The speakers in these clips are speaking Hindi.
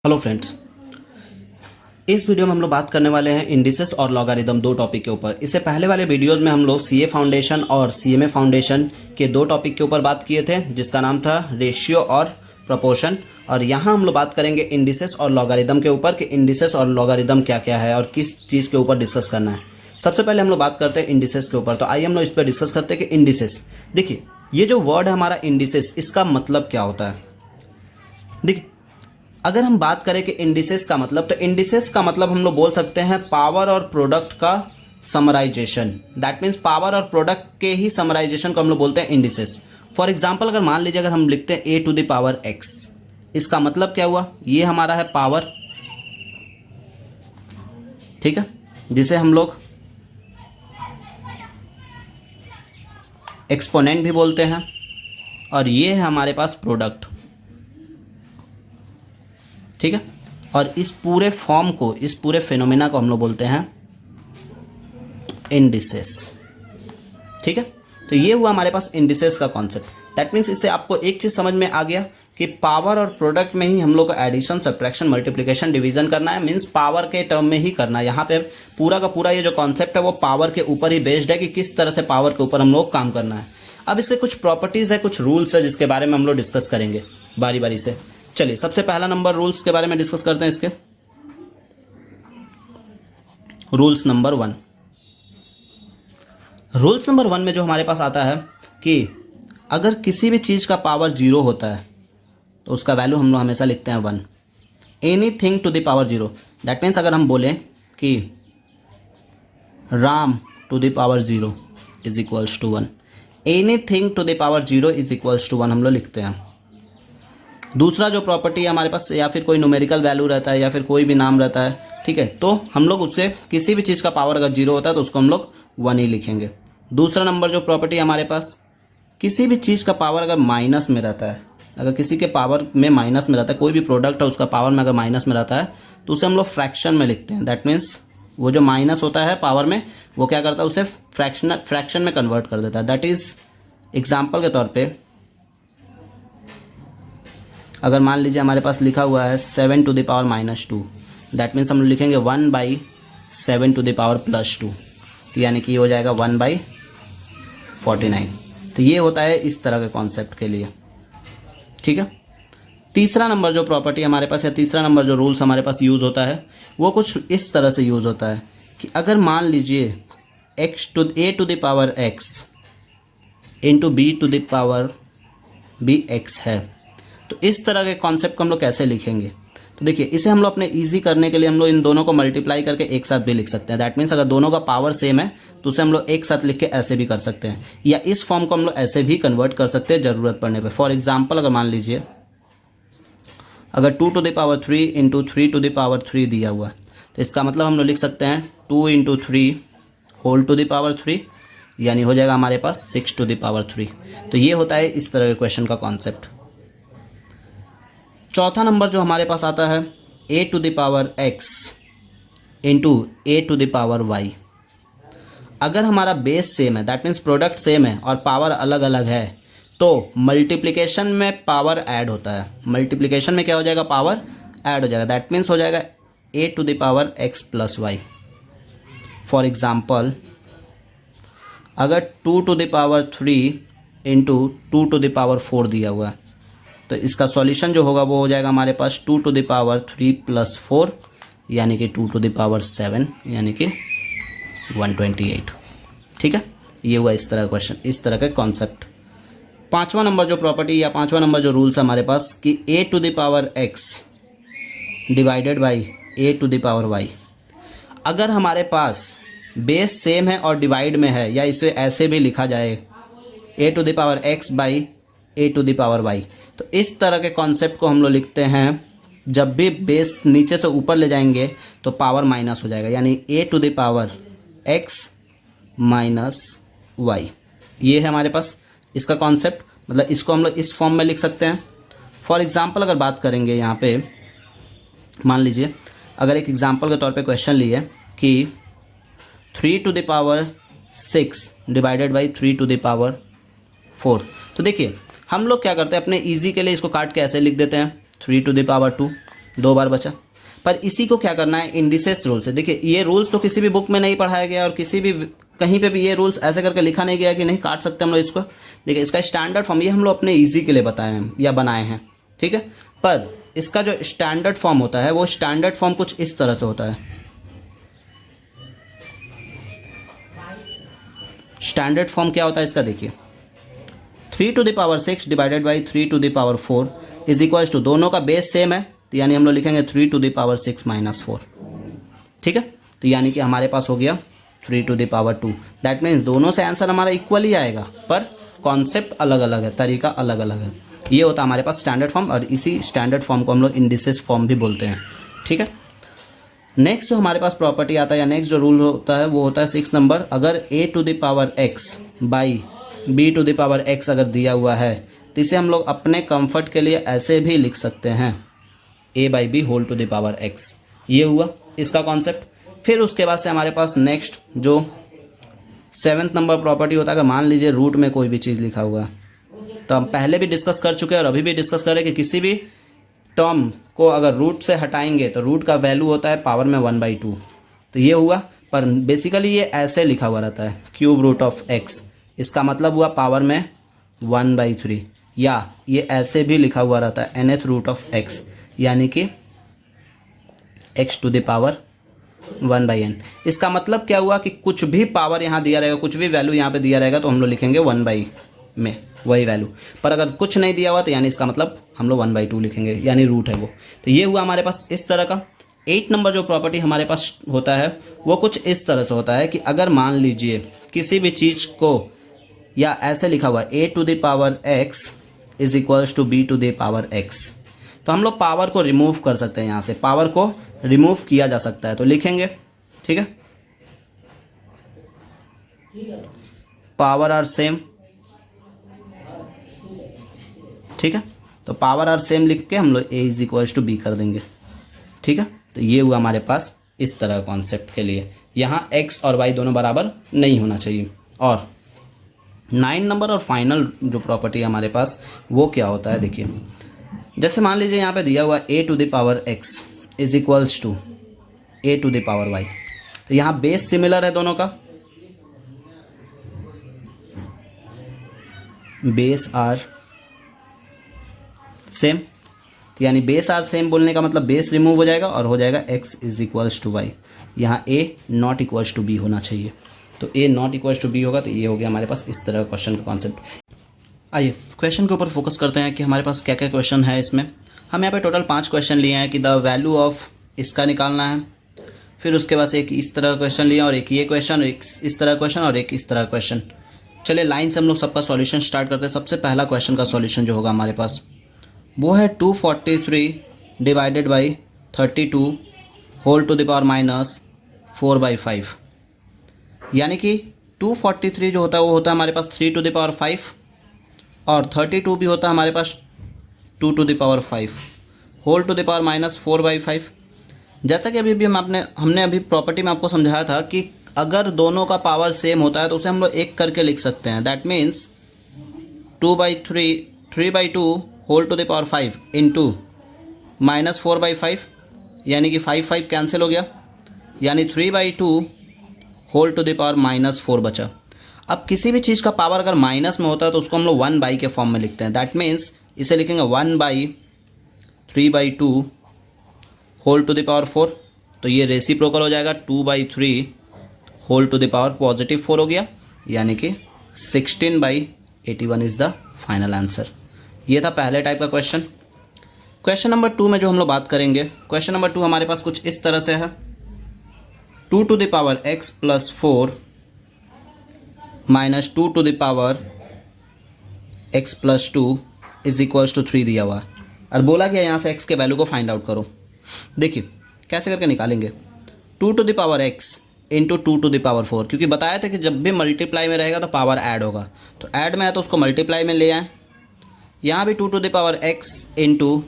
हेलो फ्रेंड्स, इस वीडियो में हम लोग बात करने वाले हैं इंडिसेस और लॉगरिदम दो टॉपिक के ऊपर। इससे पहले वाले वीडियोस में हम लोग सीए फाउंडेशन और सीएमए फाउंडेशन के दो टॉपिक के ऊपर बात किए थे, जिसका नाम था रेशियो और प्रोपोर्शन। और यहाँ हम लोग बात करेंगे इंडिसेस और लॉगरिदम के ऊपर कि इंडिसेस और लॉगरिदम क्या क्या है और किस चीज़ के ऊपर डिस्कस करना है। सबसे पहले हम लोग बात करते हैं इंडिसेस के ऊपर। तो आइए हम लोग इस पर डिस्कस करते हैं कि इंडिसेस, देखिए ये जो वर्ड है हमारा इंडिसेस, इसका मतलब क्या होता है। देखिए अगर हम बात करें कि इंडिसेस का मतलब, तो इंडिसेस का मतलब हम लोग बोल सकते हैं पावर और प्रोडक्ट का समराइजेशन। दैट मीन्स पावर और प्रोडक्ट के ही समराइजेशन को हम लोग बोलते हैं इंडिसेस। फॉर एग्जांपल अगर मान लीजिए अगर हम लिखते हैं ए टू द पावर एक्स, इसका मतलब क्या हुआ, ये हमारा है पावर, ठीक है, जिसे हम लोग एक्सपोनेंट भी बोलते हैं, और ये है हमारे पास प्रोडक्ट, ठीक है। और इस पूरे फॉर्म को, इस पूरे फिनोमेना को हम लोग बोलते हैं इंडिसेस, ठीक है। तो ये हुआ हमारे पास इंडिसेस का कॉन्सेप्ट। दैट मीन्स इससे आपको एक चीज समझ में आ गया कि पावर और प्रोडक्ट में ही हम लोग को एडिशन, सब्ट्रैक्शन, मल्टीप्लिकेशन, डिवीजन करना है। मीन्स पावर के टर्म में ही करना है। यहाँ पे पूरा का पूरा ये जो कॉन्सेप्ट है वो पावर के ऊपर ही बेस्ड है कि किस तरह से पावर के ऊपर हम लोग काम करना है। अब इसके कुछ प्रॉपर्टीज है, कुछ रूल्स है, जिसके बारे में हम लोग डिस्कस करेंगे बारी बारी से। चलिए सबसे पहला नंबर रूल्स के बारे में डिस्कस करते हैं। इसके रूल्स नंबर 1, रूल्स नंबर 1 में जो हमारे पास आता है कि अगर किसी भी चीज का पावर 0 होता है तो उसका वैल्यू हम लोग हमेशा लिखते हैं 1। Anything to the power 0, that means अगर हम बोलें कि Ram to the power 0 is equals to 1, anything to the power 0 is equals to 1 हम लोग लिखते हैं। दूसरा जो प्रॉपर्टी है हमारे पास, या फिर कोई न्यूमेरिकल वैल्यू रहता है या फिर कोई भी नाम रहता है, ठीक है, तो हम लोग उससे किसी भी चीज़ का पावर अगर 0 होता है तो उसको हम लोग 1 ही लिखेंगे। दूसरा नंबर जो प्रॉपर्टी है हमारे पास, किसी भी चीज़ का पावर अगर माइनस में रहता है, अगर किसी के पावर में माइनस में रहता है, कोई भी प्रोडक्ट है उसका पावर में अगर माइनस में रहता है तो उसे हम लोग फ्रैक्शन में लिखते हैं। दैट मीन्स वो जो माइनस होता है पावर में, वो क्या करता है, उसे फ्रैक्शन में कन्वर्ट कर देता है। दैट इज एग्जाम्पल के तौर पर अगर मान लीजिए हमारे पास लिखा हुआ है 7 to the power -2, that means हम लिखेंगे 1/7 टू द पावर +2, यानी कि ये हो जाएगा 1/49। तो ये होता है इस तरह के कॉन्सेप्ट के लिए, ठीक है। तीसरा नंबर जो प्रॉपर्टी हमारे पास है, तीसरा नंबर जो रूल्स हमारे पास यूज़ होता है वो कुछ इस तरह से यूज़ होता है कि अगर मान लीजिए a to the power x into b to the power bx है, तो इस तरह के कॉन्सेप्ट को हम लोग कैसे लिखेंगे। तो देखिए इसे हम लोग अपने इजी करने के लिए हम लोग इन दोनों को मल्टीप्लाई करके एक साथ भी लिख सकते हैं। दैट मीन्स अगर दोनों का पावर सेम है तो उसे हम लोग एक साथ लिख के ऐसे भी कर सकते हैं, या इस फॉर्म को हम लोग ऐसे भी कन्वर्ट कर सकते हैं ज़रूरत पड़ने पे। फॉर एग्जाम्पल अगर मान लीजिए अगर 2 to the power 3 into 3 to the power 3 दिया हुआ है, तो इसका मतलब हम लोग लिख सकते हैं 2 into 3 whole to the power 3, यानी हो जाएगा हमारे पास 6 टू द पावर 3। तो ये होता है इस तरह के क्वेश्चन का कॉन्सेप्ट। चौथा नंबर जो हमारे पास आता है a to the power x into a to the power y। अगर हमारा बेस सेम है, दैट मीन्स प्रोडक्ट सेम है और पावर अलग अलग है, तो मल्टीप्लिकेशन में पावर ऐड होता है। मल्टीप्लिकेशन में क्या हो जाएगा, पावर ऐड हो जाएगा। दैट मीन्स हो जाएगा a to the power x plus y। For example अगर 2 to the power 3 into 2 to the power 4 दिया हुआ है, तो इसका सॉल्यूशन जो होगा वो हो जाएगा हमारे पास 2 टू द पावर 3 प्लस 4, यानी कि 2 टू द पावर 7, यानी कि 128, ठीक है। ये हुआ इस तरह का क्वेश्चन, इस तरह का कॉन्सेप्ट। पांचवा नंबर जो प्रॉपर्टी या पांचवा नंबर जो रूल्स है हमारे पास कि a to the power x divided by a to the power y। अगर हमारे पास बेस सेम है और डिवाइड में है, या इसे ऐसे भी लिखा जाए a to the power x by a to the power y, तो इस तरह के कॉन्सेप्ट को हम लोग लिखते हैं जब भी बेस नीचे से ऊपर ले जाएंगे तो पावर माइनस हो जाएगा, यानी a to the power x minus y। ये है हमारे पास इसका कॉन्सेप्ट, मतलब इसको हम लोग इस फॉर्म में लिख सकते हैं। फॉर एग्जांपल अगर बात करेंगे यहाँ पे, मान लीजिए अगर एक एग्जांपल के तौर पे क्वेश्चन लिए कि 3 to the power 6 divided by 3 to the power 4, तो देखिए हम लोग क्या करते हैं अपने इजी के लिए इसको काट के ऐसे लिख देते हैं 3 टू द पावर 2, 2 बार बचा। पर इसी को क्या करना है, इंडिसेस रूल से। देखिए ये रूल्स तो किसी भी बुक में नहीं पढ़ाया गया और किसी भी कहीं पे भी ये रूल्स ऐसे करके लिखा नहीं गया कि नहीं काट सकते हम लोग इसको। देखिए इसका स्टैंडर्ड फॉर्म ये हम लोग अपने ईजी के लिए बताए हैं या बनाए हैं, ठीक है। पर इसका जो स्टैंडर्ड फॉर्म होता है वो स्टैंडर्ड फॉर्म कुछ इस तरह से होता है। स्टैंडर्ड फॉर्म क्या होता है इसका, देखिए 3 to the power 6 divided by 3 to the power 4 is equals to, दोनों का बेस सेम है तो यानी हम लोग लिखेंगे 3 to the power 6 माइनस 4, ठीक है। तो यानी कि हमारे पास हो गया 3 to the power 2। That means दोनों से आंसर हमारा इक्वल ही आएगा पर कॉन्सेप्ट अलग अलग है, तरीका अलग अलग है। ये होता है हमारे पास स्टैंडर्ड फॉर्म और इसी स्टैंडर्ड फॉर्म को हम लोग इंडिसेस फॉर्म भी बोलते हैं, ठीक है। नेक्स्ट जो हमारे पास प्रॉपर्टी आता है या नेक्स्ट जो रूल होता है वो होता है 6 नंबर। अगर a to the power x by b to the power x अगर दिया हुआ है तो इसे हम लोग अपने कंफर्ट के लिए ऐसे भी लिख सकते हैं a by B whole to the power x। ये हुआ इसका कॉन्सेप्ट। फिर उसके बाद से हमारे पास नेक्स्ट जो 7th नंबर प्रॉपर्टी होता है, अगर मान लीजिए रूट में कोई भी चीज़ लिखा हुआ है तो हम पहले भी डिस्कस कर चुके हैं और अभी भी डिस्कस करें कि किसी भी टर्म को अगर रूट से हटाएंगे तो रूट का वैल्यू होता है पावर में 1/2। तो ये हुआ, पर बेसिकली ये ऐसे लिखा हुआ रहता है क्यूब रूट ऑफ एक्स, इसका मतलब हुआ पावर में 1/3, या ये ऐसे भी लिखा हुआ रहता है nth रूट ऑफ एक्स यानी कि x to the power 1/n। इसका मतलब क्या हुआ कि कुछ भी पावर यहाँ दिया रहेगा, कुछ भी वैल्यू यहाँ पे दिया रहेगा तो हम लोग लिखेंगे 1 में वही वैल्यू। पर अगर कुछ नहीं दिया हुआ तो यानी इसका मतलब हम लोग 1/2 लिखेंगे यानी रूट है वो। तो ये हुआ हमारे पास इस तरह का। 8 नंबर जो प्रॉपर्टी हमारे पास होता है वो कुछ इस तरह से होता है कि अगर मान लीजिए किसी भी चीज़ को या ऐसे लिखा हुआ a to the power x is equals to b to the power x, तो हम लोग पावर को रिमूव कर सकते हैं, यहाँ से पावर को रिमूव किया जा सकता है। तो लिखेंगे, ठीक है, पावर आर सेम, ठीक है। तो पावर आर सेम लिख के हम लोग a is equals to B कर देंगे, ठीक है। तो ये हुआ हमारे पास इस तरह कॉन्सेप्ट के लिए। यहाँ x और y दोनों बराबर नहीं होना चाहिए। और 9 नंबर और फाइनल जो प्रॉपर्टी हमारे पास वो क्या होता है, देखिए जैसे मान लीजिए यहाँ पे दिया हुआ a to the power x is equals to a to the power y। तो यहाँ बेस सिमिलर है दोनों का, बेस आर सेम, यानी बेस आर सेम बोलने का मतलब बेस रिमूव हो जाएगा और हो जाएगा x is equals to Y. यहाँ a not equals to B होना चाहिए। तो a not equals to B होगा। तो ये हो गया हमारे पास इस तरह का क्वेश्चन का कॉन्सेप्ट। आइए क्वेश्चन के ऊपर फोकस करते हैं कि हमारे पास क्या क्या क्वेश्चन है इसमें। हम यहाँ पे टोटल 5 क्वेश्चन लिए हैं कि द वैल्यू ऑफ इसका निकालना है। फिर उसके बाद एक इस तरह का क्वेश्चन लिया और एक ये क्वेश्चन, एक इस तरह क्वेश्चन और एक इस तरह क्वेश्चन। चलिए लाइन से हम लोग सबका सॉल्यूशन स्टार्ट करते हैं। सबसे पहला क्वेश्चन का सॉल्यूशन जो होगा हमारे पास वो है 243 divided by 32 whole to the power minus 4/5। यानी कि 243 जो होता है वो होता है हमारे पास 3 टू द पावर 5 और 32 भी होता है हमारे पास 2 to the power 5 whole to the power minus 4/5। जैसा कि अभी हमने अभी प्रॉपर्टी में आपको समझाया था कि अगर दोनों का पावर सेम होता है तो उसे हम लोग एक करके लिख सकते हैं। That means 3/2 whole to the power 5 into minus 4/5 यानी कि 5 कैंसिल हो गया, यानी 3/2 whole to the power minus 4 बचा। अब किसी भी चीज़ का पावर अगर माइनस में होता है तो उसको हम लोग 1/, के फॉर्म में लिखते हैं। दैट मीन्स इसे लिखेंगे 1/3/2 होल टू द पावर 4। तो ये रेसिप्रोकल हो जाएगा, 2/3 whole to the power positive 4 हो गया, यानी कि 16/81 इज़ द फाइनल आंसर। ये था पहले टाइप का क्वेश्चन। क्वेश्चन नंबर 2 में जो हम लोग बात करेंगे, क्वेश्चन नंबर 2 हमारे पास कुछ इस तरह से है 2 to the power x plus 4 minus 2 to the power x plus 2 is equals to 3 दिया हुआ है और बोला गया यहाँ से x के वैल्यू को फाइंड आउट करो। देखिए कैसे करके निकालेंगे, 2 to the power x into 2 to the power 4, क्योंकि बताया था कि जब भी मल्टीप्लाई में रहेगा तो पावर ऐड होगा। तो ऐड में है तो उसको मल्टीप्लाई में ले आए। यहाँ भी 2 to the power x into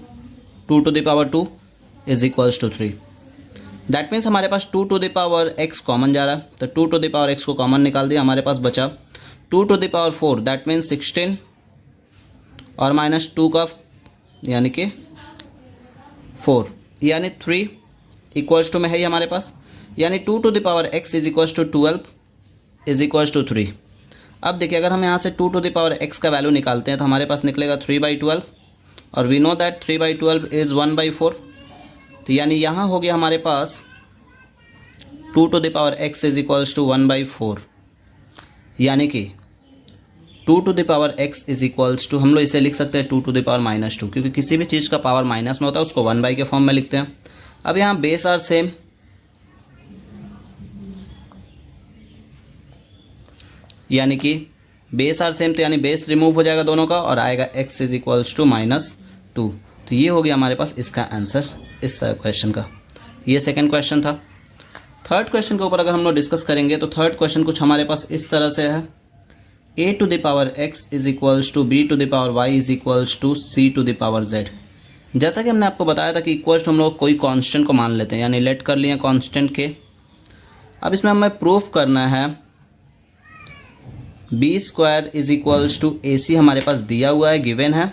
2 to the power 2 is equals to 3। That means हमारे पास 2 to the power x common जा रहा है, तो 2 टू द पावर x को कॉमन निकाल दिया, हमारे पास बचा 2 to the power 4। That means 16 और माइनस 2 का यानी कि 4 यानी 3 इक्वल्स टू में है ये हमारे पास, यानी 2 to the power x is equals to 12 is equals to 3। अब देखिए अगर हम यहाँ से 2 टू द पावर x का वैल्यू निकालते हैं तो हमारे पास निकलेगा 3/12 और वी नो दैट 3/12 इज़ 1/4। तो यानी यहाँ हो गया हमारे पास 2 to the power x is equals to 1/4, यानी कि 2 to the power x is equals to, हम लोग इसे लिख सकते हैं 2 टू द पावर -2, क्योंकि किसी भी चीज़ का पावर माइनस में होता है उसको 1 के फॉर्म में लिखते हैं। अब यहाँ बेस आर सेम, यानी कि बेस आर सेम, तो यानी बेस रिमूव हो जाएगा दोनों का और आएगा x इज इक्वल्स टू -2। तो ये हो गया हमारे पास इसका आंसर इस क्वेश्चन का। ये सेकंड क्वेश्चन था। थर्ड क्वेश्चन के ऊपर अगर हम लोग डिस्कस करेंगे तो थर्ड क्वेश्चन कुछ हमारे पास इस तरह से है, a to the power x is equals to b to the power y is equals to c to the power z। जैसा कि हमने आपको बताया था कि इक्वल्स हम लोग कोई कांस्टेंट को मान लेते हैं, यानी लेट कर लिए कांस्टेंट के। अब इसमें हमें प्रूफ करना है b² is equals to ac हमारे पास दिया हुआ है, गिवन है,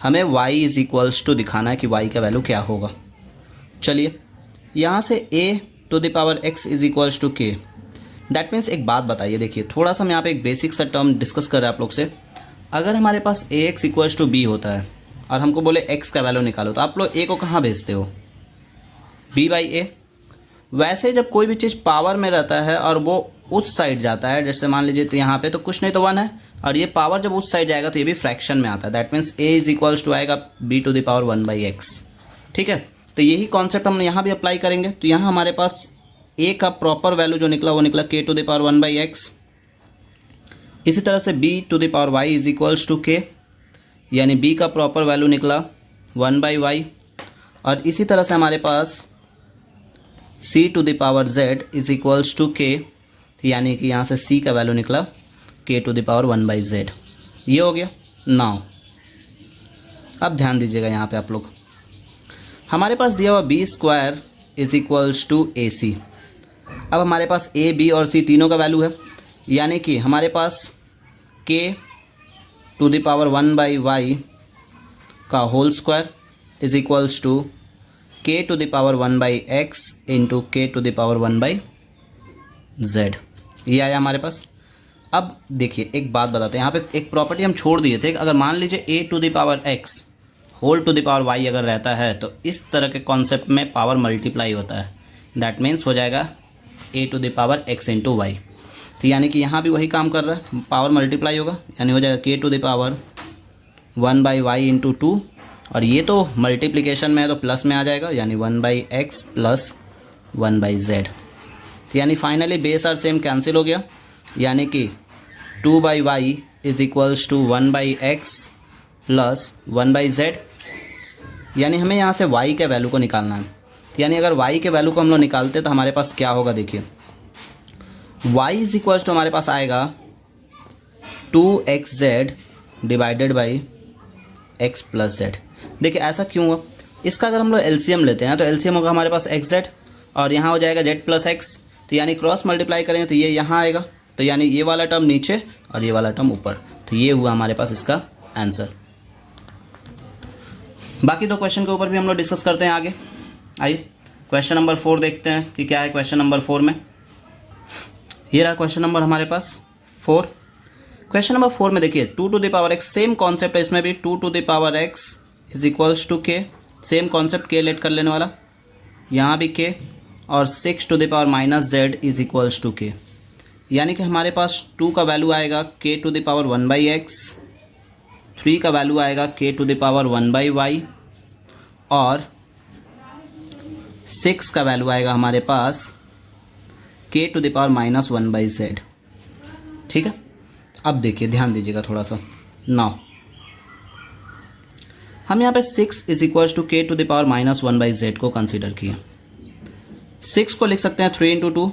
हमें y इज इक्वल्स टू दिखाना है कि y का वैल्यू क्या होगा। चलिए यहाँ से a to the power x is equals to k, that means एक बात बताइए, देखिए थोड़ा सा हम यहाँ पे एक बेसिक सा टर्म डिस्कस कर रहे हैं आप लोग से। अगर हमारे पास ax इक्वल्स टू b होता है और हमको बोले x का वैल्यू निकालो, तो आप लोग a को कहाँ भेजते हो, b/a। वैसे जब कोई भी चीज़ पावर में रहता है और वो उस साइड जाता है, जैसे मान लीजिए तो यहाँ पे तो कुछ नहीं तो 1 है, और ये पावर जब उस साइड जाएगा तो ये भी फ्रैक्शन में आता है, that means a is equals to आएगा b to the power 1/x। ठीक है, तो यही कॉन्सेप्ट हम यहाँ भी अप्लाई करेंगे। तो यहाँ हमारे पास a का प्रॉपर वैल्यू जो निकला वो निकला k to the power 1/x। इसी तरह से b to the power y is equals to k, यानी b का प्रॉपर वैल्यू निकला 1/y। और इसी तरह से हमारे पास c to the power z is equals to k, यानी कि यहाँ से c का वैल्यू निकला k to the power 1/z। ये हो गया। नाउ अब ध्यान दीजिएगा यहाँ पे आप लोग, हमारे पास दिया हुआ b² is equals to ac। अब हमारे पास a, b और c तीनों का वैल्यू है, यानी कि हमारे पास k to the power 1/y का whole square is equals to k to the power 1/x into k to the power 1/z। ये आया हमारे पास। अब देखिए एक बात बताते हैं, यहाँ पे एक प्रॉपर्टी हम छोड़ दिए थे, अगर मान लीजिए a to the power x whole to the power y अगर रहता है तो इस तरह के कॉन्सेप्ट में पावर मल्टीप्लाई होता है, दैट मीन्स हो जाएगा a to the power x into y. तो यानी कि यहाँ भी वही काम कर रहा है, पावर मल्टीप्लाई होगा, यानी हो जाएगा k to the power 1/y into 2, और ये तो मल्टीप्लिकेशन में है तो प्लस में आ जाएगा, यानी 1/x प्लस 1/z। तो यानी finally base are same cancel हो गया, यानी कि 2/y is equals to 1/x plus 1/z। यानी हमें यहाँ से y के वैल्यू को निकालना है। तो यानी अगर y के वैल्यू को हम लोग निकालते तो हमारे पास क्या होगा, देखिए y इज इक्वल्स टू हमारे पास आएगा 2xz divided by x plus z। देखिए ऐसा क्यों हुआ, इसका अगर हम लोग एलसीएम लेते हैं तो एलसीएम होगा हमारे पास xz और यहाँ हो जाएगा z प्लस x। तो यानी क्रॉस मल्टीप्लाई करेंगे तो ये यहाँ आएगा, तो यानी ये वाला टर्म नीचे और ये वाला टर्म ऊपर। तो ये हुआ हमारे पास इसका आंसर। बाकी दो क्वेश्चन के ऊपर भी हम लोग डिस्कस करते हैं आगे। आइए क्वेश्चन नंबर 4 देखते हैं कि क्या है क्वेश्चन नंबर 4 में। ये रहा क्वेश्चन नंबर हमारे पास 4। क्वेश्चन नंबर 4 में देखिए 2 to the power x, same concept है इसमें भी, 2 to the power x is equals to k, same concept k let कर लेने वाला, यहाँ भी k, और 6 to the power minus z is equals to k। यानी कि हमारे पास 2 का वैल्यू आएगा k to the power 1/x, 3 का वैल्यू आएगा k to the power 1/y, और 6 का वैल्यू आएगा हमारे पास k to the power minus 1/z। ठीक है, अब देखिए ध्यान दीजिएगा थोड़ा सा। नाउ हम यहाँ पे 6 is equals to k to the power minus 1/z को कंसीडर किए। 6 को लिख सकते हैं 3 into 2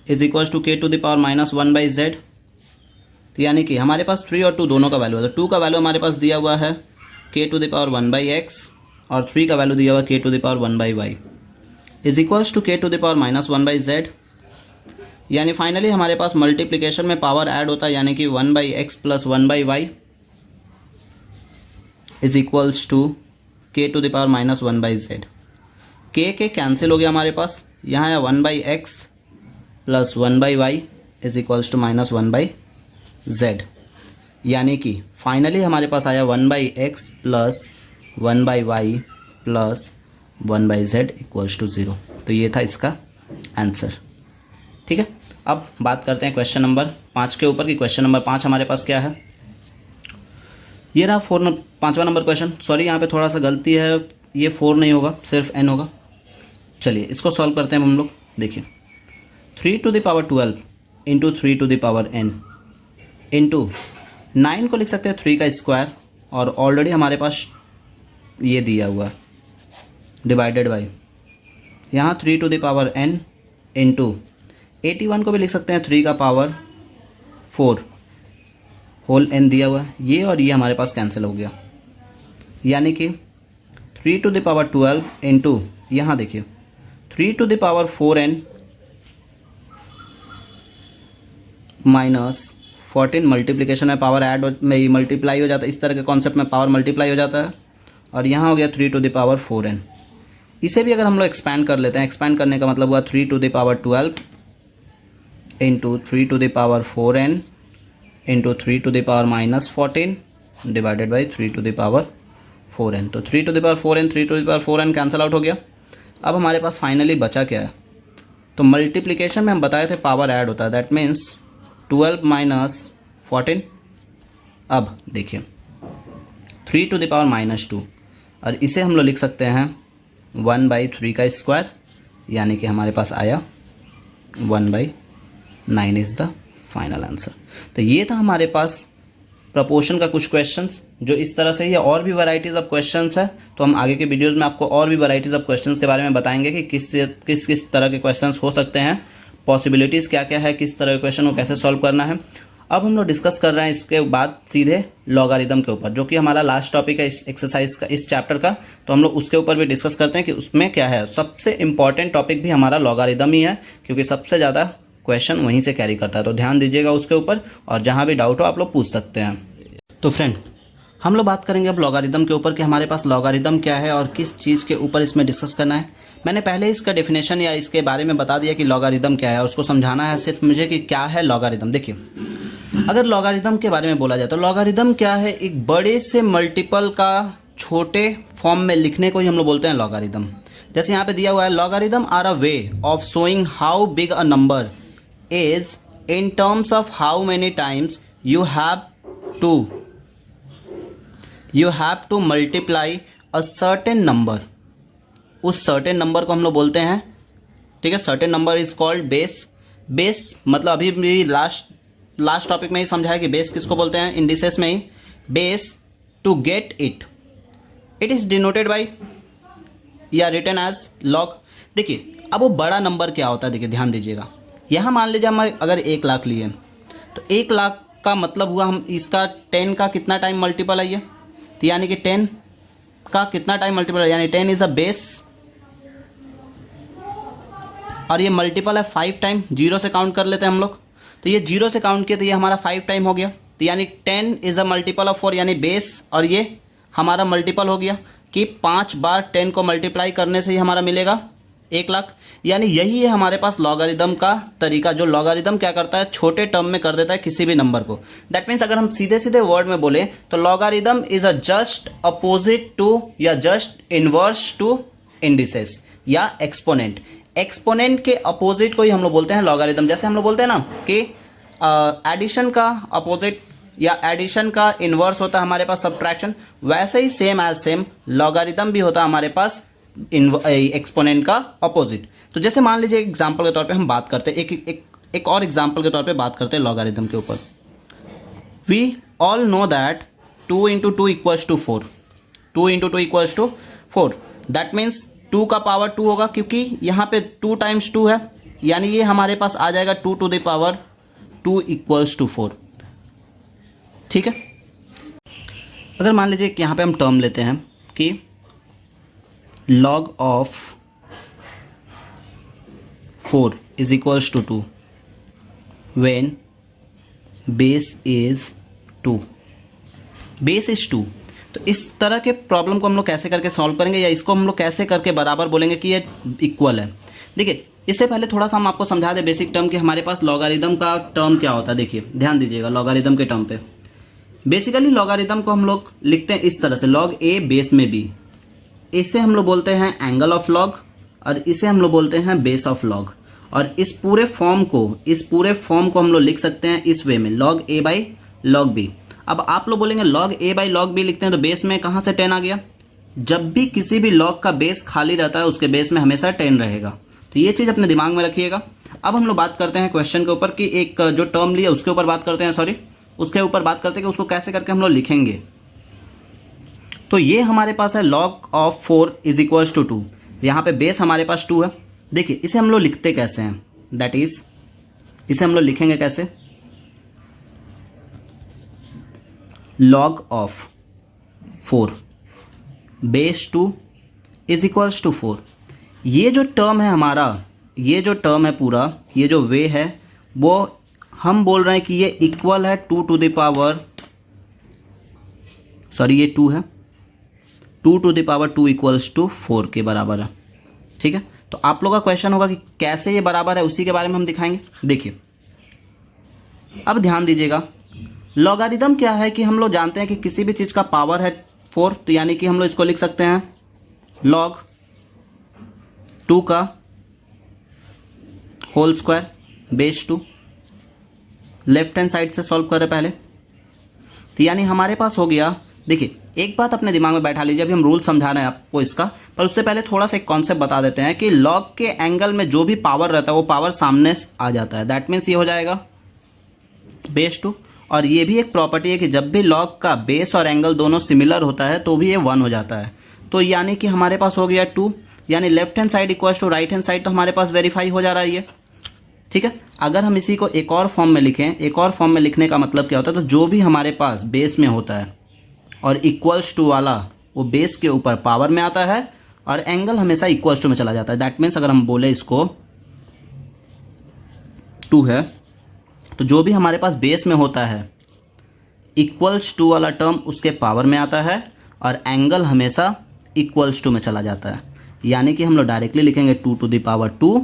is equals to k to the power minus 1/z। तो यानी कि हमारे पास 3 और 2 दोनों का वैल्यू है, तो 2 का वैल्यू हमारे पास दिया हुआ है k to the power 1/x और 3 का वैल्यू दिया हुआ है k to the power 1/y is equals to k to the power minus 1/z। यानी फाइनली हमारे पास मल्टीप्लिकेशन में पावर ऐड होता है, यानी कि 1/x plus 1/y is equals to k to the power minus 1/z। के कैंसिल हो गया हमारे पास, यहाँ है 1/x plus 1/y is equals to -1/z, यानी कि फाइनली हमारे पास आया 1/x plus 1/y plus 1/z equals to 0। तो ये था इसका आंसर। ठीक है, अब बात करते हैं क्वेश्चन नंबर 5 के ऊपर कि क्वेश्चन नंबर 5 हमारे पास क्या है। ये रहा 5वां नंबर क्वेश्चन। सॉरी, यहाँ पे थोड़ा सा गलती है, ये 4 नहीं होगा, सिर्फ n होगा। चलिए इसको सॉल्व करते हैं हम लोग। देखिए 3⁻12 इंटू 3⁻n इंटू 9 को लिख सकते हैं 3 का स्क्वायर, और ऑलरेडी हमारे पास ये दिया हुआ डिवाइडेड बाई यहाँ 3⁻n इंटू 81 को भी लिख सकते हैं 3 का पावर 4 होल n दिया हुआ है। ये और ये हमारे पास कैंसिल हो गया, यानी कि 3⁻12 इंटू यहाँ देखिए 3⁻4n माइनस 14, मल्टीप्लिकेशन में पावर ऐड में मल्टीप्लाई हो जाता है, इस तरह के कॉन्सेप्ट में पावर मल्टीप्लाई हो जाता है, और यहाँ हो गया 3⁻4n। इसे भी अगर हम लोग एक्सपैंड कर लेते हैं, एक्सपैंड करने का मतलब हुआ 3⁻12 into 3⁻4n into 3⁻−14 divided by 3⁻4n। तो 3⁻4n 3⁻4n कैंसिल आउट हो गया। अब हमारे पास फाइनली बचा क्या है, तो मल्टीप्लिकेशन में हम बताए थे पावर ऐड होता है, दैट मीन्स 12-14। अब देखिए 3⁻−2, और इसे हम लोग लिख सकते हैं 1/3 का स्क्वायर, यानी कि हमारे पास आया 1/9 इज़ द फाइनल आंसर। तो ये था हमारे पास प्रपोर्शन का कुछ क्वेश्चंस जो इस तरह से ही है। और भी वैरायटीज़ ऑफ क्वेश्चंस है, तो हम आगे के वीडियोस में आपको और भी वैरायटीज़ ऑफ क्वेश्चंस के बारे में बताएंगे कि किस तरह के क्वेश्चंस हो सकते हैं, पॉसिबिलिटीज़ क्या क्या है, किस तरह के क्वेश्चन को कैसे सॉल्व करना है। अब हम लोग डिस्कस कर रहे हैं इसके बाद सीधे लॉगरिदम के ऊपर, जो कि हमारा लास्ट टॉपिक है इस एक्सरसाइज का, इस चैप्टर का। तो हम लोग उसके ऊपर भी डिस्कस करते हैं कि उसमें क्या है। सबसे इंपॉर्टेंट टॉपिक भी हमारा लॉगरिदम ही है, क्योंकि सबसे ज़्यादा क्वेश्चन वहीं से कैरी करता है। तो ध्यान दीजिएगा उसके ऊपर, और जहाँ भी डाउट हो आप लोग पूछ सकते हैं। तो फ्रेंड, हम लोग बात करेंगे अब लॉगरिदम के ऊपर कि हमारे पास लॉगरिदम क्या है और किस चीज़ के ऊपर इसमें डिस्कस करना है। मैंने पहले इसका डेफिनेशन या इसके बारे में बता दिया कि लॉगरिदम क्या है, और उसको समझाना है सिर्फ मुझे कि क्या है लॉगरिदम। देखिए, अगर लॉगरिदम के बारे में बोला जाए तो लॉगरिदम क्या है, एक बड़े से मल्टीपल का छोटे फॉर्म में लिखने को ही हम लोग बोलते हैं लॉगरिदम। जैसे यहाँ पे दिया हुआ है, logarithm are a way of showing how big a number is in terms of how many times you have to multiply a certain number. उस सर्टेन नंबर को हम लोग बोलते हैं, ठीक है, certain number is called base. Base मतलब अभी भी लास्ट टॉपिक में ही समझाया कि बेस किसको बोलते हैं, इंडिसेस में ही। Base to get it is denoted by या रिटन एज लॉग। देखिए, अब वो बड़ा नंबर क्या होता है, देखिए ध्यान दीजिएगा। यहाँ मान लीजिए हमारे अगर 1 लाख लिए, तो 1 लाख का मतलब हुआ हम इसका 10 का कितना टाइम मल्टीपल है ये, तो यानी कि 10 का कितना टाइम मल्टीपल है, यानी 10 इज अ बेस, और ये मल्टीपल है 5 टाइम। 0 से काउंट कर लेते हैं हम लोग, तो ये 0 से काउंट किया तो ये हमारा 5 टाइम हो गया, तो यानी 10 इज अ मल्टीपल ऑफ 4, यानी बेस, और ये हमारा मल्टीपल हो गया कि 5 बार 10 को मल्टीप्लाई करने से ही हमारा मिलेगा 1 लाख। यानी यही है हमारे पास लॉगरिदम का तरीका। जो लॉगरिदम क्या करता है, छोटे टर्म में कर देता है किसी भी नंबर को। दैट मीन्स अगर हम सीधे सीधे वर्ड में बोले तो logarithm is a just opposite to या जस्ट इनवर्स टू इंडिसेस या एक्सपोनेंट। एक्सपोनेंट के अपोजिट को ही हम लोग बोलते हैं लॉगरिदम। जैसे हम लोग बोलते हैं ना कि एडिशन का अपोजिट या एडिशन का इनवर्स होता है हमारे पास सब्ट्रैक्शन, वैसे ही सेम एज सेम लॉगरिदम भी होता है हमारे पास एक्सपोनेंट का अपोजिट। तो जैसे मान लीजिए एग्जांपल के तौर पे हम बात करते हैं, एक और एग्जांपल के तौर पे बात करते हैं लॉगरिदम के ऊपर। We all know that 2 × 2 = 4। 2 × 2 = 4। That means 2 का पावर 2 होगा, क्योंकि यहाँ पे 2 × 2 है, यानी ये हमारे पास आ जाएगा 2 × 2 = 4। ठीक है। अगर मान लीजिए कि यहाँ पे हम टर्म लेते हैं कि log of 4 = 2 when base is 2। Base is 2, तो इस तरह के प्रॉब्लम को हम लोग कैसे करके सॉल्व करेंगे, या इसको हम लोग कैसे करके बराबर बोलेंगे कि ये इक्वल है। देखिए इससे पहले थोड़ा सा हम आपको समझा दें बेसिक टर्म कि हमारे पास लॉगरिदम का टर्म क्या होता है। देखिए ध्यान दीजिएगा लॉगरिदम के टर्म पे। बेसिकली लॉगरिदम को हम लोग लिखते हैं इस तरह से, लॉग ए बेस में बी। इसे हम लोग बोलते हैं एंगल ऑफ लॉग, और इसे हम लोग बोलते हैं बेस ऑफ लॉग। और इस पूरे फॉर्म को हम लोग लिख सकते हैं इस वे में, log a by log b. अब आप लोग बोलेंगे log a by log b लिखते हैं तो बेस में कहाँ से 10 आ गया। जब भी किसी भी लॉग का बेस खाली रहता है उसके बेस में हमेशा 10 रहेगा। तो ये चीज़ अपने दिमाग में रखिएगा। अब हम लोग बात करते हैं क्वेश्चन के ऊपर कि एक जो टर्म लिया उसके ऊपर बात करते हैं, उसके ऊपर बात करते हैं कि उसको कैसे करके हम लोग लिखेंगे। तो ये हमारे पास है log of 4 is equals to 2। यहाँ पे बेस हमारे पास 2 है। देखिए इसे हम लोग लिखते कैसे हैं, दैट इज इसे हम लोग लिखेंगे कैसे, log of 4 base 2 is equals to 4। ये जो टर्म है हमारा, ये जो टर्म है पूरा, ये जो वे है वो हम बोल रहे हैं कि ये इक्वल है 2 टू द पावर, सॉरी ये 2 है, 2 to the power 2 equals to 4 के बराबर है। ठीक है, तो आप लोगों का क्वेश्चन होगा कि कैसे ये बराबर है, उसी के बारे में हम दिखाएंगे। देखिए अब ध्यान दीजिएगा, लॉगरिदम क्या है कि हम लोग जानते हैं कि किसी भी चीज़ का पावर है 4, तो यानी कि हम लोग इसको लिख सकते हैं लॉग 2 का whole square base 2। Left hand side से सॉल्व करें पहले, तो यानी हमारे पास हो गया। देखिए एक बात अपने दिमाग में बैठा लीजिए, अभी हम रूल समझा रहे हैं आपको इसका, पर उससे पहले थोड़ा सा एक कॉन्सेप्ट बता देते हैं कि लॉग के एंगल में जो भी पावर रहता है वो पावर सामने आ जाता है। दैट मीन्स ये हो जाएगा बेस 2। और ये भी एक प्रॉपर्टी है कि जब भी लॉग का बेस और एंगल दोनों सिमिलर होता है तो भी ये 1 हो जाता है। तो यानी कि हमारे पास हो गया 2, यानी left hand side equals to right hand side, तो हमारे पास वेरीफाई हो जा रहा है ये। ठीक है, अगर हम इसी को एक और फॉर्म में लिखें, एक और फॉर्म में लिखने का मतलब क्या होता है, तो जो भी हमारे पास बेस में होता है और इक्वल्स टू वाला वो बेस के ऊपर पावर में आता है और एंगल हमेशा इक्वल्स टू में चला जाता है। दैट मीन्स अगर हम बोले इसको 2 है, तो जो भी हमारे पास बेस में होता है इक्वल्स टू वाला टर्म उसके पावर में आता है और एंगल हमेशा इक्वल्स टू में चला जाता है। यानी कि हम लोग डायरेक्टली लिखेंगे 2 to the power 2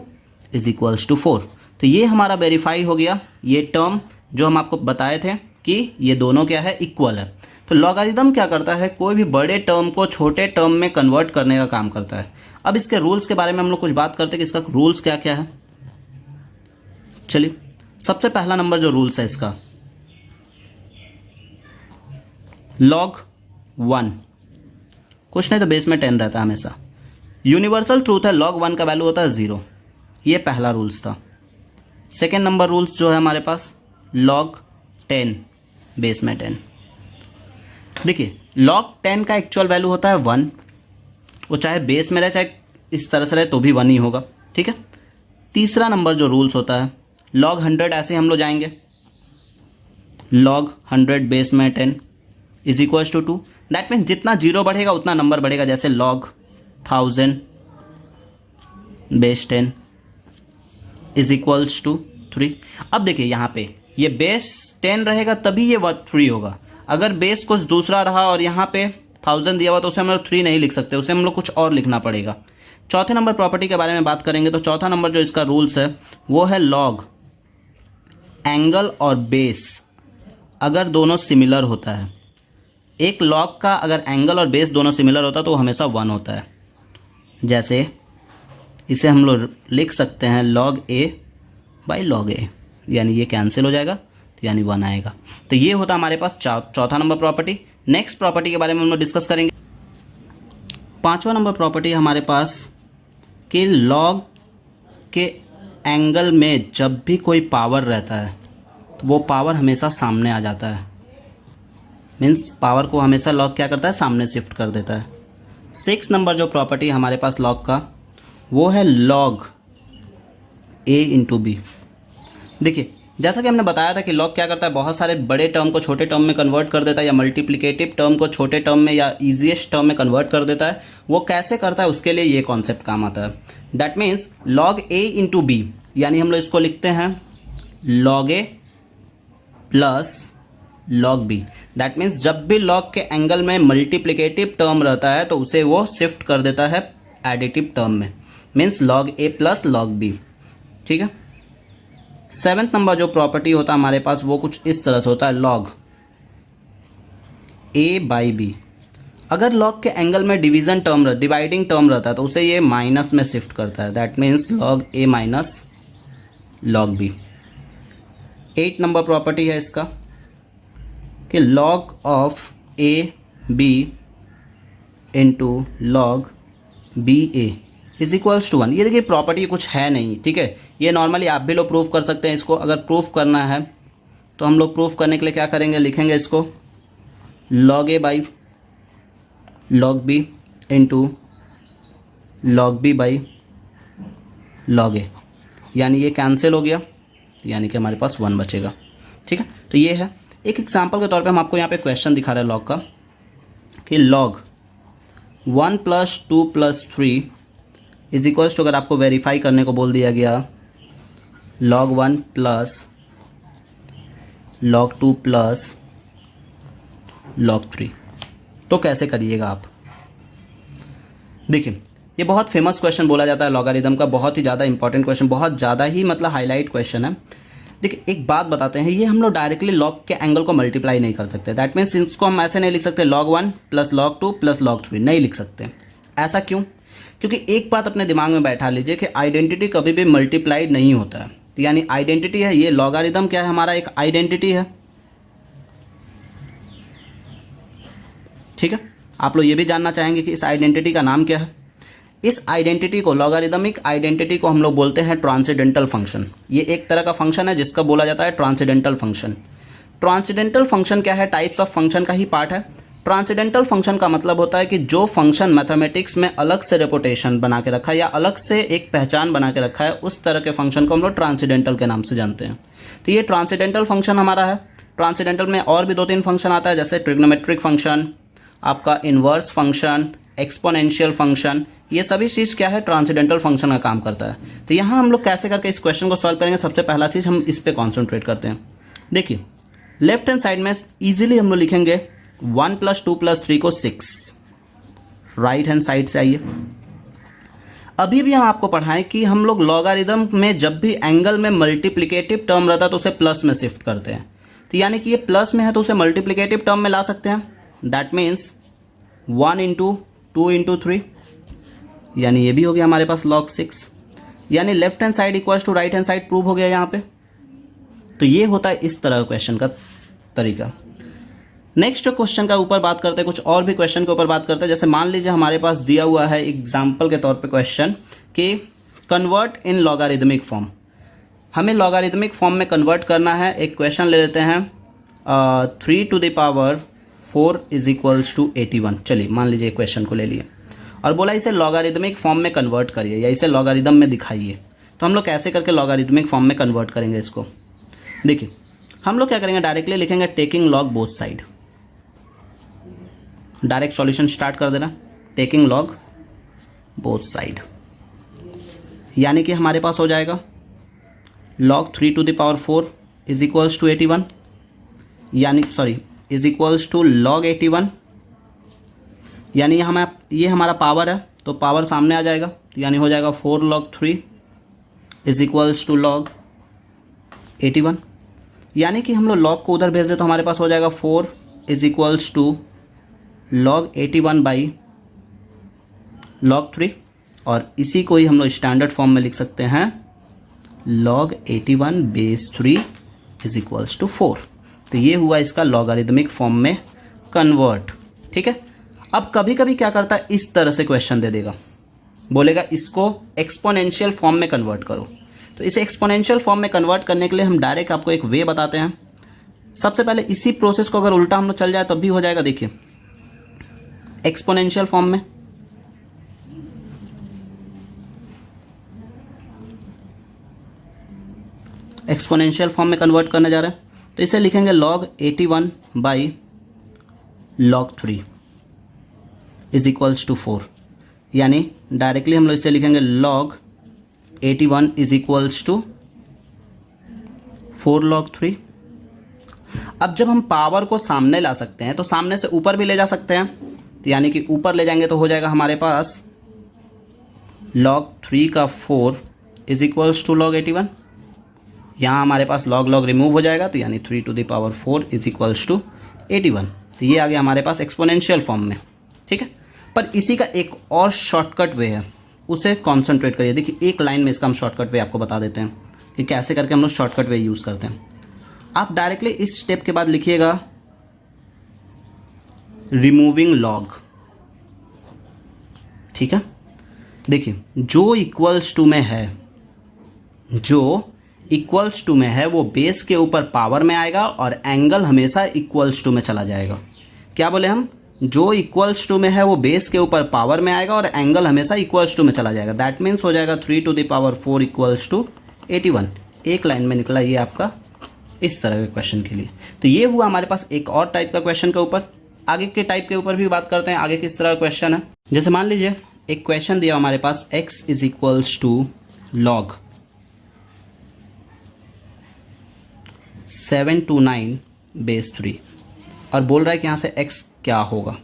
is equals to 4। तो ये हमारा वेरीफाई हो गया, ये टर्म जो हम आपको बताए थे कि ये दोनों क्या है, इक्वल है। तो लॉगरिदम क्या करता है, कोई भी बड़े टर्म को छोटे टर्म में कन्वर्ट करने का काम करता है। अब इसके रूल्स के बारे में हम लोग कुछ बात करते हैं कि इसका रूल्स क्या क्या है। चलिए सबसे पहला नंबर जो रूल्स है इसका, लॉग 1 कुछ नहीं तो बेस में 10 रहता है हमेशा। यूनिवर्सल ट्रूथ है, लॉग 1 का वैल्यू होता है 0। ये पहला रूल्स था। सेकेंड नंबर रूल्स जो है हमारे पास, लॉग 10 बेस में 10। देखिए लॉग 10 का एक्चुअल वैल्यू होता है 1, वो चाहे बेस में रहे चाहे इस तरह से रहे तो भी 1 ही होगा। ठीक है, तीसरा नंबर जो रूल्स होता है, लॉग 100 ऐसे हम लोग जाएंगे, लॉग 100 बेस में 10 is equals to 2। That means जितना जीरो बढ़ेगा उतना नंबर बढ़ेगा, जैसे log 1000 base 10 is equals to 3। अब देखिए यहाँ पे ये बेस 10 रहेगा तभी ये 3 होगा। अगर बेस कुछ दूसरा रहा और यहाँ पे 1000 दिया हुआ तो उसे हम लोग 3 नहीं लिख सकते, उसे हम लोग कुछ और लिखना पड़ेगा। चौथे नंबर प्रॉपर्टी के बारे में बात करेंगे, तो चौथा नंबर जो इसका रूल्स है वो है लॉग एंगल और बेस अगर दोनों सिमिलर होता है। एक लॉग का अगर एंगल और बेस दोनों सिमिलर होता है तो वो हमेशा 1 होता है। जैसे इसे हम लोग लिख सकते हैं log a by log a, यानी ये कैंसिल हो जाएगा तो यानी 1 आएगा। तो ये होता हमारे पास चौथा नंबर प्रॉपर्टी। नेक्स्ट प्रॉपर्टी के बारे में हम लोग डिस्कस करेंगे। पांचवा नंबर प्रॉपर्टी हमारे पास कि लॉग के एंगल में जब भी कोई पावर रहता है तो वो पावर हमेशा सामने आ जाता है। मीन्स पावर को हमेशा लॉग क्या करता है, सामने शिफ्ट कर देता है। 6 नंबर जो प्रॉपर्टी हमारे पास लॉग का वो है लॉग ए इंटू बी। देखिए जैसा कि हमने बताया था कि लॉग क्या करता है, बहुत सारे बड़े टर्म को छोटे टर्म में कन्वर्ट कर देता है, या मल्टीप्लिकेटिव टर्म को छोटे टर्म में या ईजीएस्ट टर्म में कन्वर्ट कर देता है। वो कैसे करता है उसके लिए ये कॉन्सेप्ट काम आता है। That means log a into b, यानी हम लोग इसको लिखते हैं log a plus log b. That means जब भी लॉग के एंगल में मल्टीप्लिकेटिव टर्म रहता है तो उसे वो शिफ्ट कर देता है एडिटिव टर्म में, means log a plus log B. ठीक है। 7th नंबर जो प्रॉपर्टी होता है हमारे पास वो कुछ इस तरह से होता है, लॉग ए बाई बी। अगर लॉग के एंगल में डिवीजन टर्म डिवाइडिंग टर्म रहता है तो उसे ये माइनस में शिफ्ट करता है, that means log a minus log b. 8 number property है इसका कि log of a b into log b a is equals to 1। ये देखिए प्रॉपर्टी कुछ है नहीं, ठीक है, ये नॉर्मली आप भी लोग प्रूफ कर सकते हैं इसको। अगर प्रूफ करना है तो हम लोग प्रूफ करने के लिए क्या करेंगे, लिखेंगे इसको log a by log b into log b by log a, यानी ये कैंसिल हो गया, यानी कि हमारे पास 1 बचेगा। ठीक है, तो ये है एक एग्जांपल के तौर पे हम आपको यहाँ पे क्वेश्चन दिखा रहे हैं लॉग का कि लॉग 1 + 2 + 3 इज इक्वल्स टू, अगर आपको वेरीफाई करने को बोल दिया गया log 1 + log 2 + log 3, तो कैसे करिएगा आप। देखिए ये बहुत फेमस क्वेश्चन बोला जाता है लॉगरिदम का, बहुत ही ज़्यादा इंपॉर्टेंट क्वेश्चन, बहुत ज़्यादा ही मतलब हाईलाइट क्वेश्चन है। देखिए एक बात बताते हैं, ये हम लोग डायरेक्टली लॉग के एंगल को मल्टीप्लाई नहीं कर सकते, दैट मीन्स इसको हम ऐसे नहीं लिख सकते log 1 + log 2 + log 3, नहीं लिख सकते। ऐसा क्यों? क्योंकि एक बात अपने दिमाग में बैठा लीजिए कि आइडेंटिटी कभी भी मल्टीप्लाइड नहीं होता है, तो यानी आइडेंटिटी है, ये लॉगरिदम क्या है हमारा, एक आइडेंटिटी है। ठीक है, आप लोग ये भी जानना चाहेंगे कि इस आइडेंटिटी का नाम क्या है। इस आइडेंटिटी को, लॉगरिदमिक आइडेंटिटी को हम लोग बोलते हैं ट्रांसेंडेंटल फंक्शन। ये एक तरह का फंक्शन है जिसका बोला जाता है ट्रांसेंडेंटल फंक्शन। ट्रांसेंडेंटल फंक्शन क्या है, टाइप्स ऑफ फंक्शन का ही पार्ट है। ट्रांसेंडेंटल फंक्शन का मतलब होता है कि जो फंक्शन मैथमेटिक्स में अलग से रेपुटेशन बना के रखा है या अलग से एक पहचान बना के रखा है, उस तरह के फंक्शन को हम लोग ट्रांसेंडेंटल के नाम से जानते हैं। तो ये ट्रांसेंडेंटल फंक्शन हमारा है। ट्रांसेंडेंटल में और भी 2-3 फंक्शन आता है, जैसे ट्रिग्नोमेट्रिक फंक्शन, आपका इन्वर्स फंक्शन, एक्सपोनेंशियल फंक्शन, ये सभी चीज़ क्या है, ट्रांसेंडेंटल फंक्शन का काम करता है। तो यहाँ हम लोग कैसे करके इस क्वेश्चन को सॉल्व करेंगे, सबसे पहला चीज़ हम इस पे कॉन्सेंट्रेट करते हैं। देखिए लेफ्ट हैंड साइड में इजीली हम लोग लिखेंगे 1 + 2 + 3 को 6। राइट हैंड साइड से आइए, अभी भी हम आपको पढ़ाएं कि हम लोग लॉगरिदम में जब भी एंगल में मल्टीप्लिकेटिव टर्म रहता है तो उसे प्लस में शिफ्ट करते हैं। तो यानी कि ये प्लस में है तो उसे मल्टीप्लिकेटिव टर्म में ला सकते हैं, दैट मीन्स 1 × 2 × 3, यानी ये भी हो गया हमारे पास log 6, यानी left hand side equals to right hand side prove हो गया यहाँ पे। तो ये होता है इस तरह क्वेश्चन का तरीका। नेक्स्ट क्वेश्चन का ऊपर बात करते हैं, कुछ और भी क्वेश्चन के ऊपर बात करते हैं। जैसे मान लीजिए हमारे पास दिया हुआ है एग्जाम्पल के तौर पे क्वेश्चन कि कन्वर्ट इन लॉगरिदमिक फॉर्म, हमें लॉगरिदमिक फॉर्म में कन्वर्ट करना है। एक क्वेश्चन ले लेते हैं 3⁴ = 81। चलिए मान लीजिए क्वेश्चन को ले लिए और बोला इसे लॉगरिदमिक फॉर्म में कन्वर्ट करिए या इसे लॉगरिदम में दिखाइए। तो हम लोग कैसे करके लॉगरिदमिक फॉर्म में कन्वर्ट करेंगे इसको, देखिए हम लोग क्या करेंगे, डायरेक्टली लिखेंगे taking log both side. Direct solution start कर देना, टेकिंग लॉग बोथ साइड, यानी कि हमारे पास हो जाएगा log 3⁴ इज इक्वल्स टू 81, यानी sorry is equals to log 81, यानी ये हमारा पावर है तो पावर सामने आ जाएगा, यानी हो जाएगा 4 log 3 is equals to log 81, यानी कि हम लोग log को उधर भेज दे तो हमारे पास हो जाएगा 4 is equals to log 81 by log 3, और इसी को ही हम लोग स्टैंडर्ड फॉर्म में लिख सकते हैं log 81/3 इज इक्वल्स टू 4। तो ये हुआ इसका लॉगरिदमिक फॉर्म में कन्वर्ट। ठीक है, अब कभी कभी क्या करता है, इस तरह से क्वेश्चन दे देगा, बोलेगा इसको एक्सपोनेंशियल फॉर्म में कन्वर्ट करो। तो इसे एक्सपोनेंशियल फॉर्म में कन्वर्ट करने के लिए हम डायरेक्ट आपको एक वे बताते हैं। सबसे पहले इसी प्रोसेस को अगर उल्टा हम लोग चल जाए तब भी हो जाएगा। देखिए एक्सपोनेंशियल फॉर्म में कन्वर्ट करने जा रहे हैं, तो इसे लिखेंगे log 81/log 3 is equals to 4, यानी डायरेक्टली हम लोग इसे लिखेंगे log 81 is equals to 4 log 3। अब जब हम पावर को सामने ला सकते हैं तो सामने से ऊपर भी ले जा सकते हैं, तो यानी कि ऊपर ले जाएंगे तो हो जाएगा हमारे पास log 3 का 4 इज इक्वल्स टू log 81। यहाँ हमारे पास log रिमूव हो जाएगा, तो यानी 3 to the power 4 is equals to 81। तो ये आ गया हमारे पास एक्सपोनेंशियल फॉर्म में, ठीक है। पर इसी का एक और शॉर्टकट वे है, उसे कॉन्सेंट्रेट करिए। देखिए एक लाइन में इसका हम शॉर्टकट वे आपको बता देते हैं कि कैसे करके हम लोग शॉर्टकट वे यूज़ करते हैं। आप डायरेक्टली इस स्टेप के बाद लिखिएगा रिमूविंग लॉग, ठीक है। देखिए जो इक्वल्स टू में है, जो इक्वल्स टू में है वो बेस के ऊपर पावर में आएगा और एंगल हमेशा इक्वल्स टू में चला जाएगा। क्या बोले हम? जो इक्वल्स टू में है वो बेस के ऊपर पावर में आएगा और एंगल हमेशा इक्वल्स टू में चला जाएगा। दैट मीन्स हो जाएगा 3 to the power 4 equals to 81। एक लाइन में निकला ये आपका इस तरह के क्वेश्चन के लिए। तो ये हुआ हमारे पास एक और टाइप का क्वेश्चन के ऊपर। आगे के टाइप के ऊपर भी बात करते हैं, आगे किस तरह का क्वेश्चन है। जैसे मान लीजिए एक क्वेश्चन दिया हमारे पास x is equals to log 729 base 3 और बोल रहा है कि यहाँ से x क्या होगा,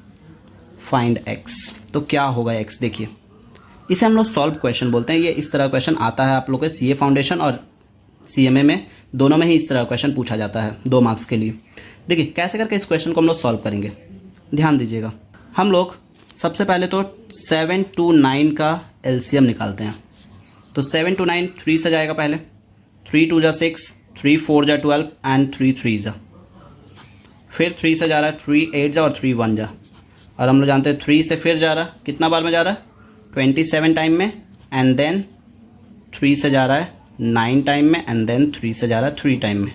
फाइंड x। तो क्या होगा x? देखिए इसे हम लोग सॉल्व क्वेश्चन बोलते हैं। ये इस तरह क्वेश्चन आता है आप लोग के सीए फाउंडेशन और सीएमए में, दोनों में ही इस तरह क्वेश्चन पूछा जाता है 2 मार्क्स के लिए। देखिए कैसे करके इस क्वेश्चन को हम लोग सॉल्व करेंगे, ध्यान दीजिएगा। हम लोग सबसे पहले तो 7 to 9 का एलसीएम निकालते हैं। तो 7 to 9 3 से जाएगा पहले, 3 2 जा 6, 3 4 जा 12 एंड 3 3 जा। फिर 3 से जा रहा है 3 8 जा और 3 1 जा। और हम लोग जानते हैं 3 से फिर जा रहा है, कितना बार में जा रहा है? 27 टाइम में। एंड देन 3 से जा रहा है 9 टाइम में। एंड देन 3 से जा रहा है 3 टाइम में।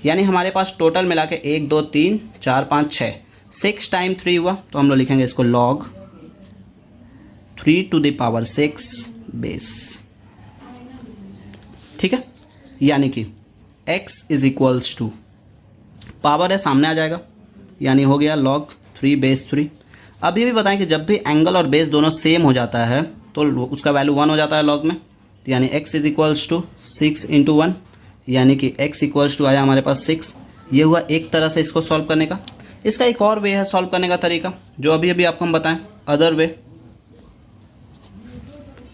यानी हमारे पास टोटल मिला के 1 2 3 4 5 6 टाइम 3 हुआ। तो हम लोग लिखेंगे इसको log 3 to the power 6 base, ठीक है। यानी कि x is equals to, power है सामने आ जाएगा, यानी हो गया log 3 बेस 3। अब ये भी बताएं कि जब भी एंगल और बेस दोनों सेम हो जाता है तो उसका वैल्यू 1 हो जाता है log में। तो यानी x is equals to 6 into 1, यानी कि x इक्वल्स टू आया हमारे पास 6। ये हुआ एक तरह से इसको सॉल्व करने का। इसका एक और वे है सॉल्व करने का तरीका, जो अभी अभी आपको हम बताएं, अदर वे।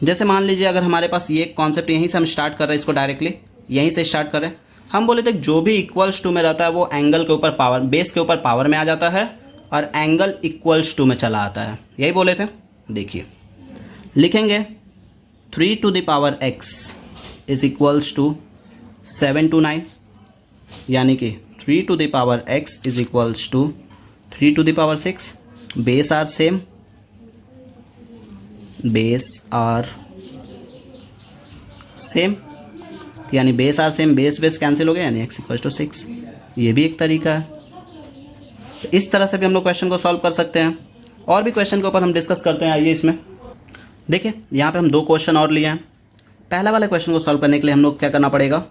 जैसे मान लीजिए अगर हमारे पास ये कॉन्सेप्ट यहीं से हम स्टार्ट कर रहे हैं, इसको डायरेक्टली यहीं से स्टार्ट कर रहे हैं। हम बोले थे जो भी इक्वल्स टू में रहता है वो एंगल के ऊपर पावर, बेस के ऊपर पावर में आ जाता है और एंगल इक्वल्स टू में चला आता है, यही बोले थे। देखिए लिखेंगे 3 to the power x is equals to 7 to 9, यानी कि 3 to the power x is equals to 3 to the power 6। Base are same, base are same, यानी base are same, base base cancel हो गया, यानी x इक्वल्स टू 6। ये भी एक तरीका है। तो इस तरह से भी हम लोग क्वेश्चन को सॉल्व कर सकते हैं। और भी क्वेश्चन के ऊपर हम डिस्कस करते हैं। आइए इसमें देखिए, यहाँ पे हम 2 क्वेश्चन और लिए हैं। पहला वाले क्वेश्चन को सॉल्व करने के लिए हम लोग क्या करना पड़ेगा,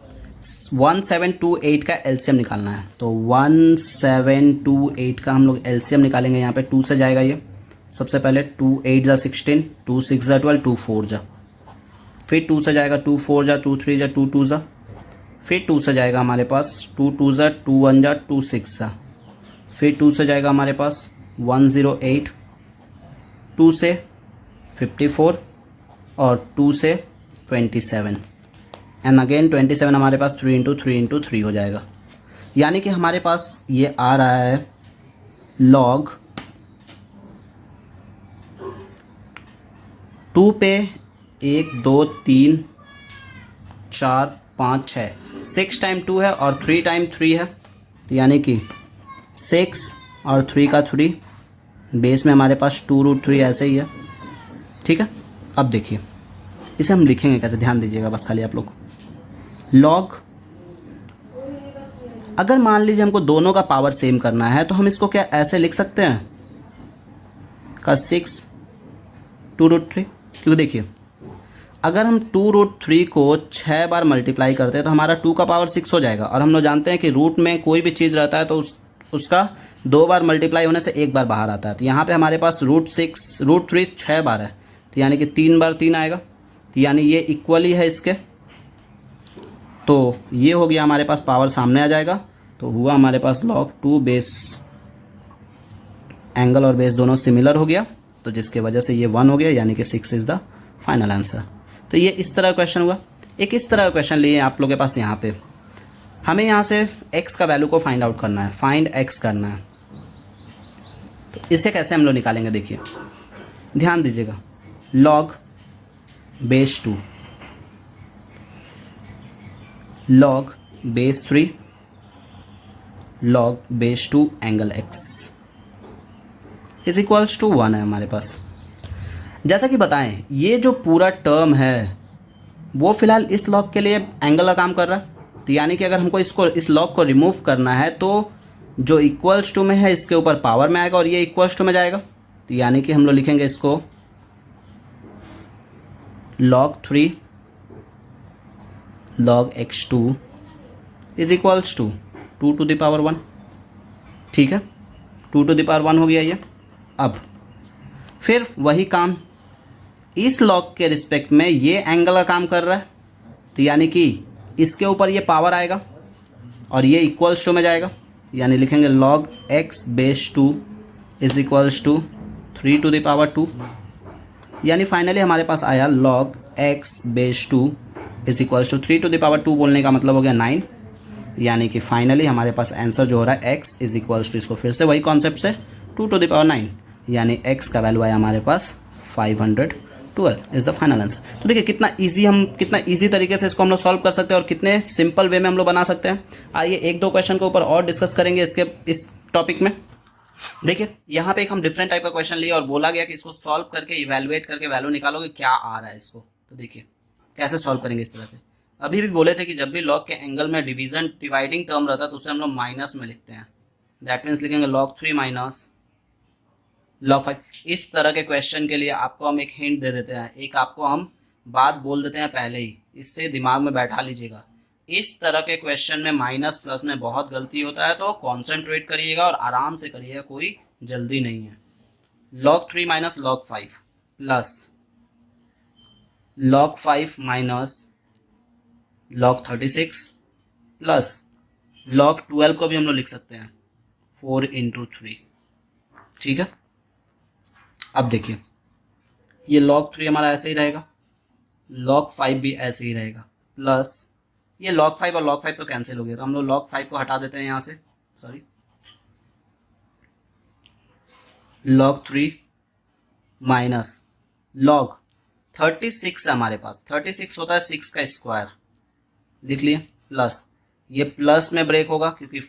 1728 का एलसीएम निकालना है। तो 1728 का हम लोग एलसीएम निकालेंगे। यहाँ पे 2 से जाएगा ये। सबसे पहले 2 8 जा 16, 2 6 जा 12, 2 4 जा। फिर 2 से जाएगा 2 4 जा, 2 3 जा, 2 2 जा। फिर 2 से जाएगा हमारे पास 2 2 जा, 2 1 जा, 2 6 जा। फिर 2 से जाएगा हमारे पास 108, 2 से 54 और 2 से 27 एंड अगेन 27 हमारे पास 3 इंटू 3 इंटू 3 हो जाएगा। यानी कि हमारे पास ये आ रहा है log 2 पे 1 2 3 4 5 6, 6 टाइम 2 है और 3 टाइम 3 है, यानी कि 6 और 3 का 3, बेस में हमारे पास 2√3 ऐसे ही है, ठीक है। अब देखिए इसे हम लिखेंगे कैसे, ध्यान दीजिएगा बस खाली आप लोग। log, अगर मान लीजिए हमको दोनों का पावर सेम करना है तो हम इसको क्या ऐसे लिख सकते हैं का 6 2√3, क्योंकि देखिए अगर हम 2√3 को 6 बार मल्टीप्लाई करते हैं तो हमारा 2 का पावर 6 हो जाएगा। और हम लोग जानते हैं कि रूट में कोई भी चीज़ रहता है तो उसका 2 बार मल्टीप्लाई होने से 1 बार बाहर आता है। तो यहाँ पे हमारे पास √3 6 बार है, तो यानी कि 3 बार 3 आएगा, तो यानी ये इक्वली है इसके। तो ये हो गया हमारे पास, पावर सामने आ जाएगा तो हुआ हमारे पास log 2 बेस, एंगल और बेस दोनों सिमिलर हो गया, तो जिसके वजह से ये 1 हो गया, यानी कि 6 इज़ द फाइनल आंसर। तो ये इस तरह का क्वेश्चन हुआ। एक इस तरह का क्वेश्चन लिए आप लोगों के पास यहाँ पे, हमें यहाँ से x का वैल्यू को फाइंड आउट करना है, फाइंड x करना है। तो इसे कैसे हम लोग निकालेंगे, देखिए ध्यान दीजिएगा, log base 2, log base 3, log base 2 angle x is equals to 1 है हमारे पास। जैसा कि बताएं, ये जो पूरा टर्म है वो फिलहाल इस लॉग के लिए एंगल का काम कर रहा है, तो यानी कि अगर हमको इस लॉग को रिमूव करना है तो जो इक्वल्स टू में है इसके ऊपर पावर में आएगा और ये इक्वल्स टू में जाएगा, तो यानी कि हम लोग लिखेंगे इसको log 3 log x2 is equals to 2 to the power 1। ठीक है, 2 to the power 1 हो गया ये। अब फिर वही काम इस लॉग के रिस्पेक्ट में ये एंगल का काम कर रहा है, तो यानी कि इसके ऊपर ये पावर आएगा और ये इक्वल्स टू में जाएगा, यानी लिखेंगे log x base 2 is equals to 3 to the power 2, यानी फाइनली हमारे पास आया log x base 2 is equals to 3 to the power 2, बोलने का मतलब हो गया 9, यानी कि फाइनली हमारे पास आंसर जो हो रहा है x इज इक्वल्स टू, इसको फिर से वही कॉन्सेप्ट से 2 to the power 9, यानी x का वैल्यू आया हमारे पास 512 इज़ द फाइनल आंसर। तो देखिए कितना इजी तरीके से इसको हम लोग सॉल्व कर सकते हैं और कितने सिंपल वे में हम लोग बना सकते हैं। आइए एक दो क्वेश्चन के ऊपर और डिस्कस करेंगे इस टॉपिक में। देखिए यहाँ पे एक हम डिफरेंट टाइप का क्वेश्चन लिए और बोला गया कि इसको सॉल्व करके इवेलुएट करके वैल्यू निकालोगे क्या आ रहा है इसको। तो देखिए कैसे सॉल्व करेंगे इस तरह से। अभी भी बोले थे कि जब भी लॉग के एंगल में डिवाइडिंग टर्म रहता है तो उसे हम लोग माइनस में लिखते हैं, दैट मीन्स लिखेंगे log 3 माइनस log 5। इस तरह के क्वेश्चन के लिए आपको हम एक हिंट दे देते हैं, एक आपको हम बात बोल देते हैं पहले ही, इससे दिमाग में बैठा लीजिएगा। इस तरह के क्वेश्चन में माइनस प्लस में बहुत गलती होता है, तो कॉन्सेंट्रेट करिएगा और आराम से करिएगा, कोई जल्दी नहीं है। log 3 minus log 5 plus log 5 minus log 36 plus log 12 को भी हम लोग लिख सकते हैं 4 into 3। ठीक है, अब देखिए ये log 3 हमारा ऐसे ही रहेगा, log 5 भी ऐसे ही रहेगा, प्लस ये log 5 और log 5 तो कैंसिल हो गया, तो हम लोग log 5 को हटा देते हैं यहाँ से, सॉरी log 3 माइनस log 36 है हमारे पास, 36 होता है 6 का स्क्वायर, लिख लिए, प्लस ये प्लस में ब्रेक होगा क्योंकि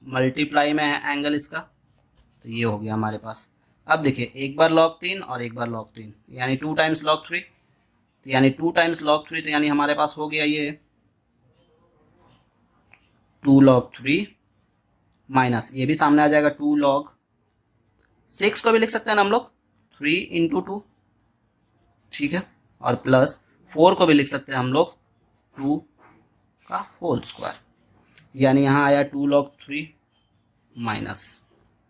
मल्टीप्लाई में है एंगल इसका, तो ये हो गया हमारे पास। अब देखिए एक बार log 3 और एक बार log 3, यानी 2 टाइम्स log 3, तो यानी 2 टाइम्स log 3, तो यानी हमारे पास हो गया ये 2 log 3 माइनस ये भी सामने आ जाएगा 2 log 6 को भी लिख सकते हैं ना हम लोग 3 into 2, ठीक है, और प्लस 4 को भी लिख सकते हैं हम लोग 2 का होल स्क्वायर, यानी यहाँ आया 2 log 3 माइनस,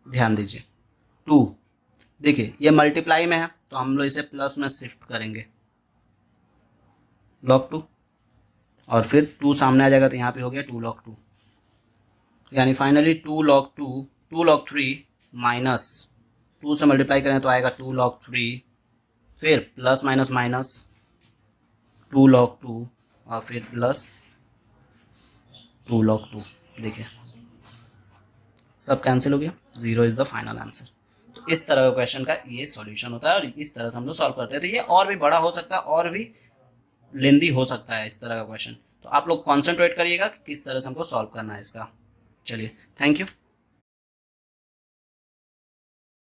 ध्यान दीजिए 2, देखिए ये मल्टीप्लाई में है तो हम लोग इसे प्लस में शिफ्ट करेंगे log 2, और फिर 2 सामने आ जाएगा तो यहाँ पे हो गया 2 log 2, यानी फाइनली 2 log 3 माइनस 2 से मल्टीप्लाई करें तो आएगा 2 log 3, फिर प्लस माइनस माइनस 2 log 2 और फिर प्लस 2 log 2, देखिए सब कैंसिल हो गया, 0 इज़ द फाइनल आंसर। तो इस तरह का क्वेश्चन का ये सॉल्यूशन होता है और इस तरह से हम लोग सॉल्व करते हैं। तो ये और भी बड़ा हो सकता है और भी लेंदी हो सकता है इस तरह का क्वेश्चन, तो आप लोग कॉन्सेंट्रेट करिएगा कि किस तरह से हमको सॉल्व करना है इसका। चलिए, थैंक यू।